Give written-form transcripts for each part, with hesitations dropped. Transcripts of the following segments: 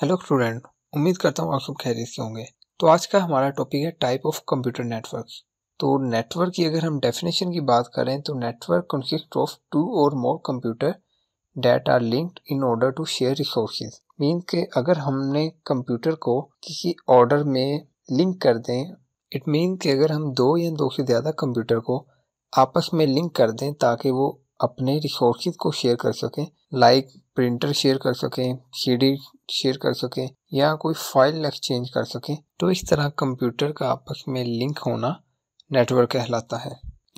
Hello student. उम्मीद करता हूँ आप सब खैरियत से होंगे। तो आज का हमारा टॉपिक है टाइप ऑफ कंप्यूटर नेटवर्क्स। तो नेटवर्क की अगर हम डेफिनेशन की बात करें तो network consist of two or more computer that are linked in order to share resources. Mean के अगर हमने कंप्यूटर को किसी ऑर्डर में लिंक कर दें, इट मीन कि अगर हम दो या दो से ज़्यादा कंप्यूटर को आपस में लिंक कर दें ताकि वो अपने रिसोर्सेज को शेयर कर सकें, लाइक प्रिंटर शेयर कर सकें, सीडी शेयर कर सकें या कोई फाइल एक्सचेंज कर सकें, तो इस तरह कंप्यूटर का आपस में लिंक होना नेटवर्क कहलाता है।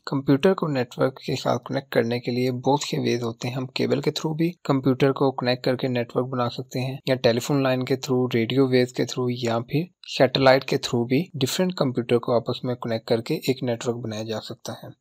कंप्यूटर को नेटवर्क के साथ कनेक्ट करने के लिए बहुत से वेज होते हैं। हम केबल के थ्रू भी कंप्यूटर को कनेक्ट करके नेटवर्क बना सकते हैं, या टेलीफोन लाइन के थ्रू, रेडियो वेव के थ्रू, या फिर सैटेलाइट के थ्रू भी डिफरेंट कंप्यूटर को आपस में कनेक्ट करके एक नेटवर्क बनाया जा सकता है।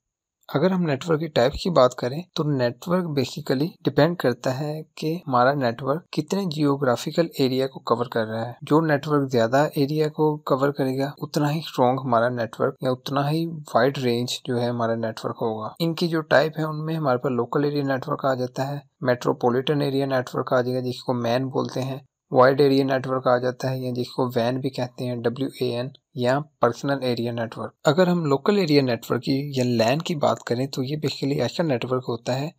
अगर हम नेटवर्क की टाइप की बात करें तो नेटवर्क बेसिकली डिपेंड करता है कि हमारा नेटवर्क कितने जियोग्राफिकल एरिया को कवर कर रहा है। जो नेटवर्क ज्यादा एरिया को कवर करेगा उतना ही स्ट्रॉन्ग हमारा नेटवर्क या उतना ही वाइड रेंज जो है हमारा नेटवर्क होगा। इनकी जो टाइप है उनमें हमारे पास लोकल एरिया नेटवर्क आ जाता है, मेट्रोपॉलिटन एरिया नेटवर्क आ जाएगा जिसको मैन बोलते हैं, वाइड एरिया नेटवर्क आ जाता है या जिसको वैन भी कहते हैं, WAN, या पर्सनल एरिया नेटवर्क। अगर हम लोकल एरिया नेटवर्क की या लैन की बात करें तो ये बेसिकली ऐसा नेटवर्क होता है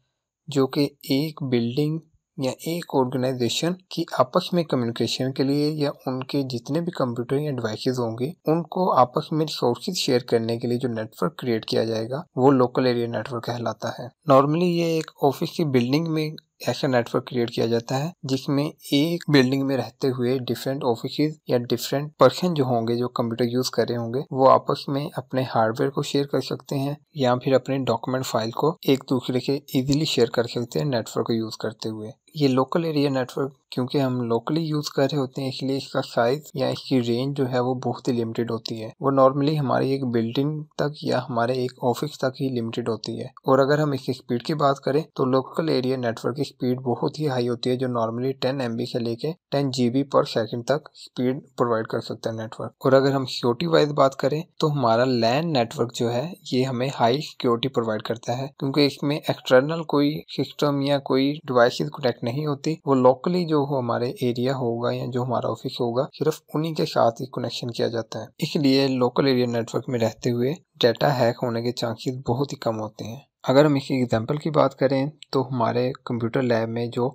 जो कि एक बिल्डिंग या एक ऑर्गेनाइजेशन की आपस में कम्युनिकेशन के लिए या उनके जितने भी कंप्यूटर या डिवाइसेस होंगे उनको आपस में रिसोर्सेज शेयर करने के लिए जो नेटवर्क क्रिएट किया जाएगा वो लोकल एरिया नेटवर्क कहलाता है। नॉर्मली ये एक ऑफिस की बिल्डिंग में ऐसा नेटवर्क क्रिएट किया जाता है जिसमें एक बिल्डिंग में रहते हुए डिफरेंट ऑफिसेज या डिफरेंट पर्सन जो होंगे, जो कंप्यूटर यूज कर रहे होंगे, वो आपस में अपने हार्डवेयर को शेयर कर सकते हैं या फिर अपने डॉक्यूमेंट फाइल को एक दूसरे के इजीली शेयर कर सकते हैं नेटवर्क को यूज करते हुए। ये लोकल एरिया नेटवर्क क्योंकि हम लोकली यूज कर रहे होते हैं इसलिए इसका साइज या इसकी रेंज जो है वो बहुत ही लिमिटेड होती है। वो नॉर्मली हमारी एक बिल्डिंग तक या हमारे एक ऑफिस तक ही लिमिटेड होती है। और अगर हम इसकी स्पीड की बात करें तो लोकल एरिया नेटवर्क की स्पीड बहुत ही हाई होती है, जो नॉर्मली 10 MB से लेके 10 GB पर सेकंड तक स्पीड प्रोवाइड कर सकता है नेटवर्क। और अगर हम सिक्योरिटी वाइज बात करें तो हमारा लैन नेटवर्क जो है ये हमें हाई सिक्योरिटी प्रोवाइड करता है क्योंकि इसमें एक्सटर्नल कोई सिस्टम या कोई डिवाइसेस कनेक्ट नहीं होती। वो लोकली जो हमारे एरिया होगा या जो हमारा ऑफिस होगा सिर्फ उन्हीं के साथ ही कनेक्शन किया जाता है। इसलिए लोकल एरिया नेटवर्क में रहते हुए डाटा हैक होने के चांसेस बहुत ही कम होते हैं। अगर हम इसकी एग्जांपल की बात करें तो हमारे कंप्यूटर लैब में जो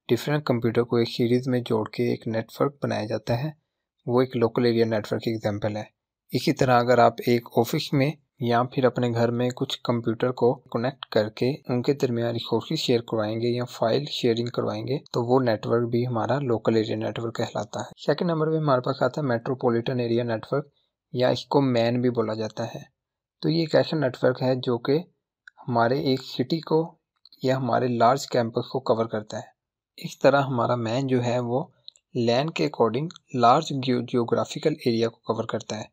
डिफरेंट कंप्यूटर को एक सीरीज में जोड़ के एक नेटवर्क बनाया जाता है वो एक लोकल एरिया नेटवर्क की एग्जांपल है। इसी तरह अगर आप एक ऑफिस में या फिर अपने घर में कुछ कंप्यूटर को कनेक्ट करके उनके दरमियान रिसोर्सेज शेयर करवाएंगे या फाइल शेयरिंग करवाएंगे तो वो नेटवर्क भी हमारा लोकल एरिया नेटवर्क कहलाता है। सेकंड नंबर पे हमारे पास आता है मेट्रोपॉलिटन एरिया नेटवर्क या इसको मैन भी बोला जाता है। तो ये एक ऐसा नेटवर्क है जो कि हमारे एक सिटी को या हमारे लार्ज कैंपस को कवर करता है। इस तरह हमारा मैन जो है वो लैन के अकॉर्डिंग लार्ज जियोग्राफिकल एरिया को कवर करता है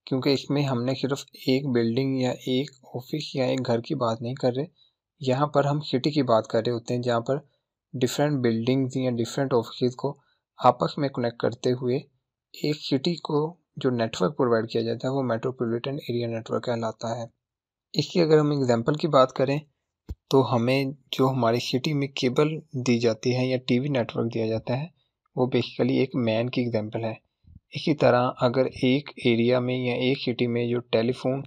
क्योंकि इसमें हमने सिर्फ एक बिल्डिंग या एक ऑफिस या एक घर की बात नहीं कर रहे, यहाँ पर हम सिटी की बात कर रहे होते हैं जहाँ पर डिफरेंट बिल्डिंग्स या डिफरेंट ऑफिस को आपस में कनेक्ट करते हुए एक सिटी को जो नेटवर्क प्रोवाइड किया जाता है वो मेट्रोपॉलिटन एरिया नेटवर्क कहलाता है। इसकी अगर हम एग्जांपल की बात करें तो हमें जो हमारी सिटी में केबल दी जाती है या टीवी नेटवर्क दिया जाता है वो बेसिकली एक मैन की एग्जांपल है। इसी तरह अगर एक एरिया में या एक सिटी में जो टेलीफोन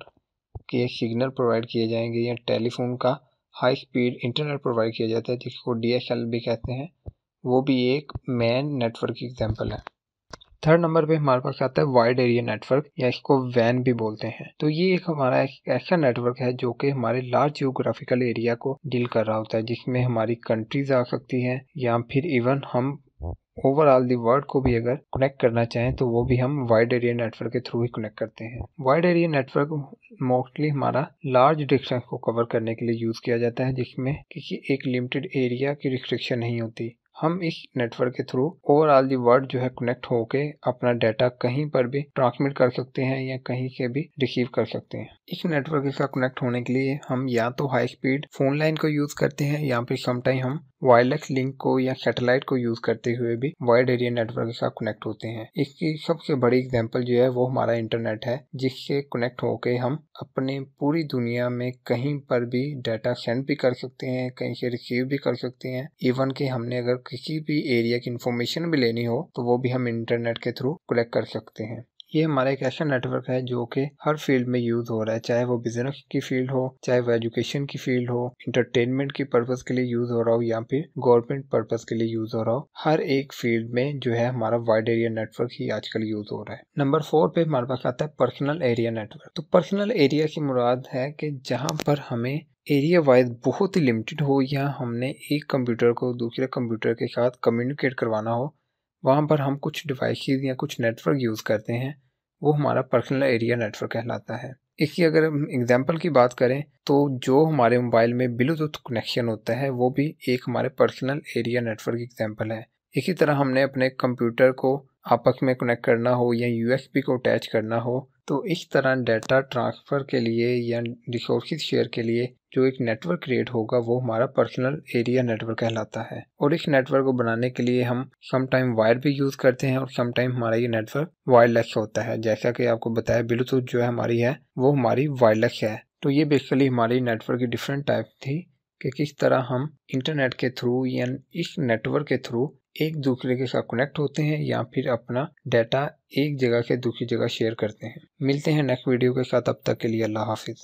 के सिग्नल प्रोवाइड किए जाएंगे या टेलीफोन का हाई स्पीड इंटरनेट प्रोवाइड किया जाता है जिसको DSL भी कहते हैं, वो भी एक मैन नेटवर्क की एग्जांपल है। थर्ड नंबर पे हमारे पास आता है वाइड एरिया नेटवर्क या इसको वैन भी बोलते हैं। तो ये एक हमारा एक ऐसा नेटवर्क है जो कि हमारे लार्ज जियोग्राफिकल एरिया को डील कर रहा होता है जिसमें हमारी कंट्रीज आ सकती हैं या फिर इवन हम ओवरऑल दी वर्ल्ड को भी अगर कनेक्ट करना चाहें तो वो भी हम वाइड एरिया नेटवर्क के थ्रू ही कनेक्ट करते हैं। वाइड एरिया नेटवर्क मोस्टली हमारा लार्ज डिस्टेंस को कवर करने के लिए यूज किया जाता है जिसमें किसी एक लिमिटेड एरिया की रिस्ट्रिक्शन नहीं होती। हम इस नेटवर्क के थ्रू ओवरऑल दी वर्ल्ड जो है कनेक्ट होके अपना डाटा कहीं पर भी ट्रांसमिट कर सकते हैं या कहीं से भी रिसीव कर सकते हैं। इस नेटवर्क के साथ कनेक्ट होने के लिए हम या तो हाई स्पीड फोन लाइन को यूज करते हैं या फिर समटाइम हम वायरलेस लिंक को या सैटेलाइट को यूज करते हुए भी वाइड एरिया नेटवर्क के साथ कनेक्ट होते हैं। इसकी सबसे बड़ी एग्जांपल जो है वो हमारा इंटरनेट है, जिससे कनेक्ट होके हम अपने पूरी दुनिया में कहीं पर भी डाटा सेंड भी कर सकते हैं, कहीं से रिसीव भी कर सकते हैं। इवन कि हमने अगर किसी भी एरिया की इंफॉर्मेशन भी लेनी हो तो वो भी हम इंटरनेट के थ्रू कलेक्ट कर सकते हैं। ये हमारा एक ऐसा नेटवर्क है जो कि हर फील्ड में यूज हो रहा है, चाहे वो बिजनेस की फील्ड हो, चाहे वो एजुकेशन की फील्ड हो, इंटरटेनमेंट की पर्पस के लिए यूज हो रहा हो या फिर गवर्नमेंट पर्पस के लिए यूज हो रहा हो। हर एक फील्ड में जो है हमारा वाइड एरिया नेटवर्क ही आजकल यूज हो रहा है। नंबर 4 पे हमारे पास आता है पर्सनल एरिया नेटवर्क। तो पर्सनल एरिया की मुराद है कि जहाँ पर हमें एरिया वाइज बहुत ही लिमिटेड हो या हमने एक कंप्यूटर को दूसरे कंप्यूटर के साथ कम्युनिकेट करवाना हो, वहाँ पर हम कुछ डिवाइसेस या कुछ नेटवर्क यूज़ करते हैं, वो हमारा पर्सनल एरिया नेटवर्क कहलाता है। इसकी अगर हम एग्जांपल की बात करें तो जो हमारे मोबाइल में ब्लूटूथ कनेक्शन होता है वो भी एक हमारे पर्सनल एरिया नेटवर्क एग्जांपल है। इसी तरह हमने अपने कंप्यूटर को आपस में कनेक्ट करना हो या यूएसबी को अटैच करना हो, तो इस तरह डाटा ट्रांसफ़र के लिए या रिसोर्सेज शेयर के लिए जो एक नेटवर्क क्रिएट होगा वो हमारा पर्सनल एरिया नेटवर्क कहलाता है। और इस नेटवर्क को बनाने के लिए हम सम टाइम वायर भी यूज़ करते हैं और सम टाइम हमारा ये नेटवर्क वायरलेस होता है। जैसा कि आपको बताया ब्लूटूथ जो है हमारी है वो हमारी वायरलेस है। तो ये बेसिकली हमारी नेटवर्क की डिफरेंट टाइप थी कि किस तरह हम इंटरनेट के थ्रू या इस नेटवर्क के थ्रू एक दूसरे के साथ कनेक्ट होते हैं या फिर अपना डाटा एक जगह से दूसरी जगह शेयर करते हैं। मिलते हैं नेक्स्ट वीडियो के साथ, तब तक के लिए अल्लाह हाफिज़।